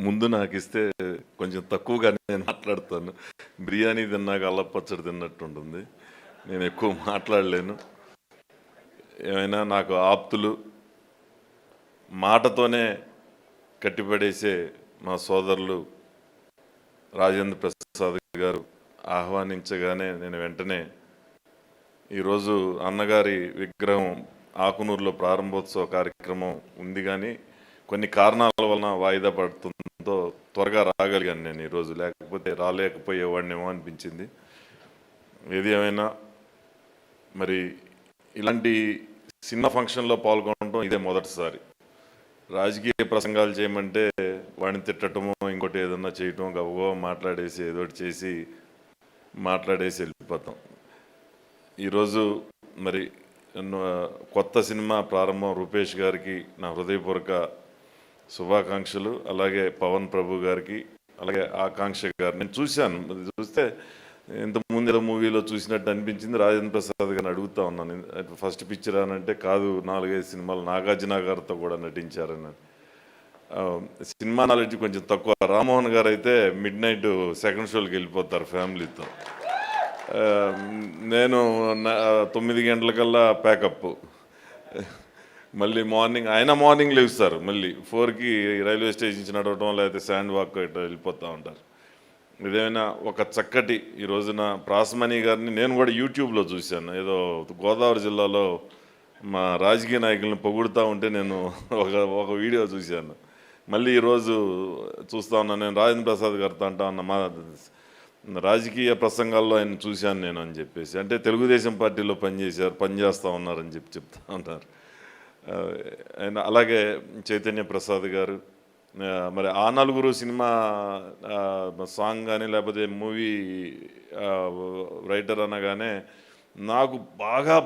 ముందు నాకు ఇస్తే కొంచెం తక్కువగా నేను మాట్లాడతాను. బిర్యానీ తిన్నాక అల్లపచ్చడి తిన్నట్టు ఉంటుంది. నేను ఎక్కువ మాట్లాడలేను. ఏమైనా నాకు ఆప్తులు, మాటతోనే కట్టిపడేసే మా సోదరులు రాజేంద్ర ప్రసాద్ గారు ఆహ్వానించగానే నేను వెంటనే ఈరోజు అన్నగారి విగ్రహం ఆకునూరులో ప్రారంభోత్సవ కార్యక్రమం ఉంది, కానీ కొన్ని కారణాల వలన వాయిదా పడుతుందో త్వరగా రాగలిగాను నేను ఈరోజు. లేకపోతే రాలేకపోయేవాడినేమో అనిపించింది. ఏది ఏమైనా మరి ఇలాంటి చిన్న ఫంక్షన్లో పాల్గొనడం ఇదే మొదటిసారి. రాజకీయ ప్రసంగాలు చేయమంటే వాడిని తిట్టడమో ఇంకోటి ఏదన్నా చేయటం, గబగబా మాట్లాడేసి ఏదోటి చేసి మాట్లాడేసి వెళ్ళిపోతాం. ఈరోజు మరి కొత్త సినిమా ప్రారంభం రూపేష్ గారికి నా హృదయపూర్వక శుభాకాంక్షలు. అలాగే పవన్ ప్రభు గారికి, అలాగే ఆకాంక్ష గారు. నేను చూశాను, చూస్తే ఇంతకుముందు ఏదో మూవీలో చూసినట్టు అనిపించింది. రాజేంద్ర ప్రసాద్ గారిని అడుగుతా ఉన్నాను, ఫస్ట్ పిక్చర్ అని అంటే కాదు, 4-5 సినిమాలు నాగార్జున గారితో కూడా నటించారని. సినిమా నాలెడ్జ్ కొంచెం తక్కువ. రామ్మోహన్ గారు అయితే మిడ్ నైట్ సెకండ్ షోకి వెళ్ళిపోతారు ఫ్యామిలీతో. నేను 9 గంటలకల్లా ప్యాకప్, మళ్ళీ మార్నింగ్ లేస్తారు, మళ్ళీ 4కి రైల్వే స్టేషన్ నుంచి నడవటం, లేకపోతే శాండ్ వాక్ ఇట్లా వెళ్ళిపోతూ ఉంటారు. ఇదేమైనా ఒక చక్కటి ఈ రోజున ప్రాసమణి గారిని నేను కూడా యూట్యూబ్లో చూశాను. ఏదో గోదావరి జిల్లాలో మా రాజకీయ నాయకులను పొగుడుతూ ఉంటే నేను ఒక వీడియో చూశాను. మళ్ళీ ఈరోజు చూస్తూ ఉన్నాను. నేను రాజేంద్ర ప్రసాద్ గారితో అంటా ఉన్న మా రాజకీయ ప్రసంగాల్లో ఆయన చూశాను నేను అని చెప్పేసి. అంటే తెలుగుదేశం పార్టీలో పనిచేస్తూ ఉన్నారని చెప్తా ఉన్నారు ఆయన. అలాగే చైతన్య ప్రసాద్ గారు, మరి ఆ నలుగురు సినిమా సాంగ్ కానీ లేకపోతే మూవీ రైటర్ అనగానే నాకు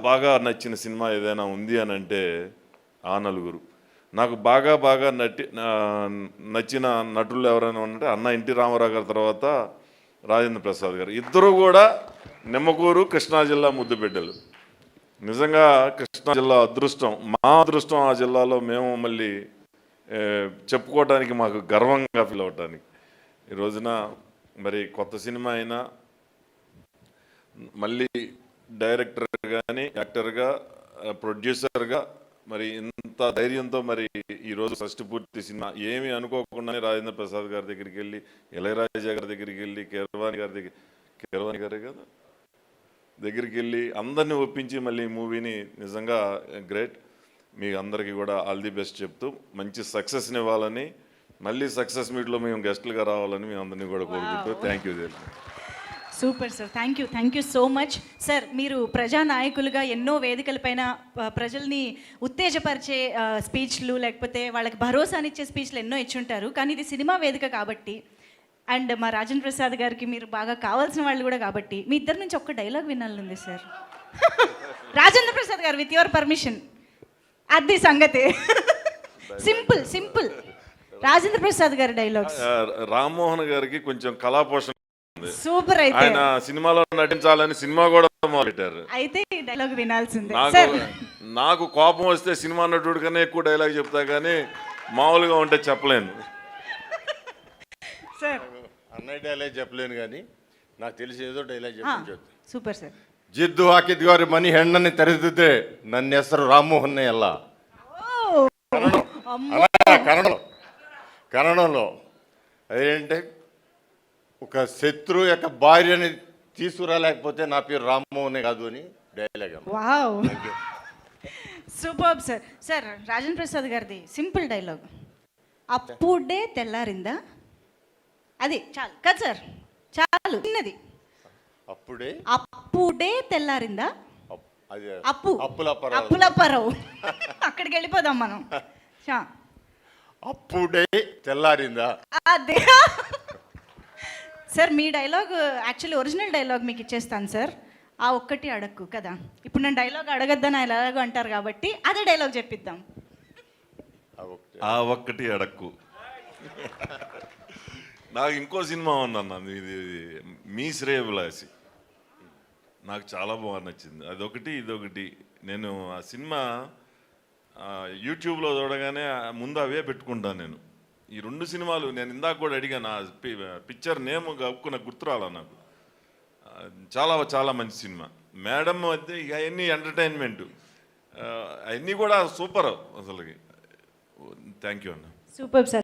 బాగా నచ్చిన సినిమా ఏదైనా ఉంది అని అంటే ఆ నలుగురు. నాకు బాగా నచ్చిన నటులు ఎవరైనా ఉంటే అన్న ఎన్టీ రామారావు గారి తర్వాత రాజేంద్ర ప్రసాద్ గారు. ఇద్దరు కూడా నిమ్మకూరు కృష్ణా జిల్లా ముద్దుబిడ్డలు. నిజంగా కృష్ణా జిల్లా అదృష్టం, మా అదృష్టం. ఆ జిల్లాలో మేము మళ్ళీ చెప్పుకోవడానికి, మాకు గర్వంగా ఫీల్ అవ్వటానికి. ఈ రోజున మరి కొత్త సినిమా అయినా మళ్ళీ డైరెక్టర్ కానీ, యాక్టర్గా, ప్రొడ్యూసర్గా మరి ఇంత ధైర్యంతో మరి ఈరోజు షష్టి పూర్తి సినిమా ఏమీ అనుకోకుండానే రాజేంద్ర ప్రసాద్ గారి దగ్గరికి వెళ్ళి, ఇళయరాజా గారి దగ్గరికి వెళ్ళి, కీరవాణి గారే కదా దగ్గరికి వెళ్ళి అందరినీ ఒప్పించి మళ్ళీ మూవీని నిజంగా గ్రేట్. మీ అందరికీ కూడా ఆల్ ది బెస్ట్ చెప్తూ మంచి సక్సెస్ని ఇవ్వాలని, మళ్ళీ సక్సెస్ మీట్లో మేము గెస్టులుగా రావాలని మీ అందరినీ కూడా కోరుకుంటూ thank you. Super sir, thank you so much sir. మీరు ప్రజానాయకులుగా ఎన్నో వేదికలపైన ప్రజల్ని ఉత్తేజపరిచే స్పీచ్లు, లేకపోతే వాళ్ళకి భరోసానిచ్చే స్పీచ్లు ఎన్నో ఇచ్చుంటారు. కానీ ఇది సినిమా వేదిక కాబట్టి, అండ్ మా రాజేంద్ర ప్రసాద్ గారికి మీరు బాగా కావాల్సిన వాళ్ళు కూడా కాబట్టి, మీ ఇద్దరి నుంచి ఒక్క డైలాగ్ వినాలనుంది సార్. రాజేంద్ర ప్రసాద్ గారు, విత్ యువర్ పర్మిషన్. అది సంగతి. సింపుల్ రాజేంద్ర ప్రసాద్ గారి డైలాగ్స్. రామ్మోహన్ గారికి కొంచెం కళాపోషణ సూపర్. అయితే ఆయన సినిమాలో నటించాలని సినిమా కూడా మొదలెట్టారు. అయితే ఈ డైలాగ్ వినాల్సిందే. నాకు కోపం వస్తే సినిమా నటుడు కన్నా ఎక్కువ డైలాగ్ చెప్తా, కానీ మామూలుగా ఉంటే చెప్పలేను. సార్ అన్నయ్య డైలాగ్ చెప్పలేను, కానీ నాకు తెలిసి ఏదో డైలాగ్ చెప్పి. Super sir. ಜಿದ್ದು ಹಾಕಿದ್ವಾರು ಮನಿ ಹೆಣ್ಣನ್ನು ತೆರೆದಿದ್ದೆ ನನ್ನ ಹೆಸರು ರಾಮಮೋಹನ್ ಅಲ್ಲ. కన్నడంలో అదేంటే ఒక శత్రు యొక్క భార్యని తీసుకురాలేకపోతే నా పేరు రామ్మోహనే కాదు అని dialogue. Wow, super sir. Sir Rajendra Prasad గారిది సింపుల్ డైలాగ్. అప్పుడే తెల్లారిందా, అది చాలు కదా సార్, చాలు. చిన్నది. అప్పుడే తెల్లారిందా, అప్పులప్పారావు. అక్కడికి వెళ్ళిపోదాం మనం. అప్పుడే తెల్లారిందా. అదే సార్, మీ డైలాగ్ యాక్చువల్లీ ఒరిజినల్ డైలాగ్ మీకు ఇచ్చేస్తాను సార్. ఆ ఒక్కటి అడక్కు కదా, ఇప్పుడు నేను డైలాగ్ అడగద్దని ఎలాగో అంటారు కాబట్టి అదే డైలాగ్ చెప్పిద్దాం. ఆ ఒక్కటి అడక్కు. నాకు ఇంకో సినిమా ఉందన్న, ఇది మీ శ్రేయభిలాషి. నాకు చాలా బాగా నచ్చింది. అదొకటి ఇదొకటి. నేను ఆ సినిమా యూట్యూబ్లో చూడగానే ముందు అవే పెట్టుకుంటాను నేను. ఈ 2 సినిమాలు నేను ఇందాక కూడా అడిగాను, ఆ పిక్చర్ నేమ్ గప్పుకున్న గుర్తురాలా నాకు. చాలా చాలా మంచి సినిమా. మేడం అయితే ఇక అవన్నీ ఎంటర్టైన్మెంట్, అవన్నీ కూడా సూపర్ అసలుకి. థ్యాంక్ యూ అన్న. Super sir.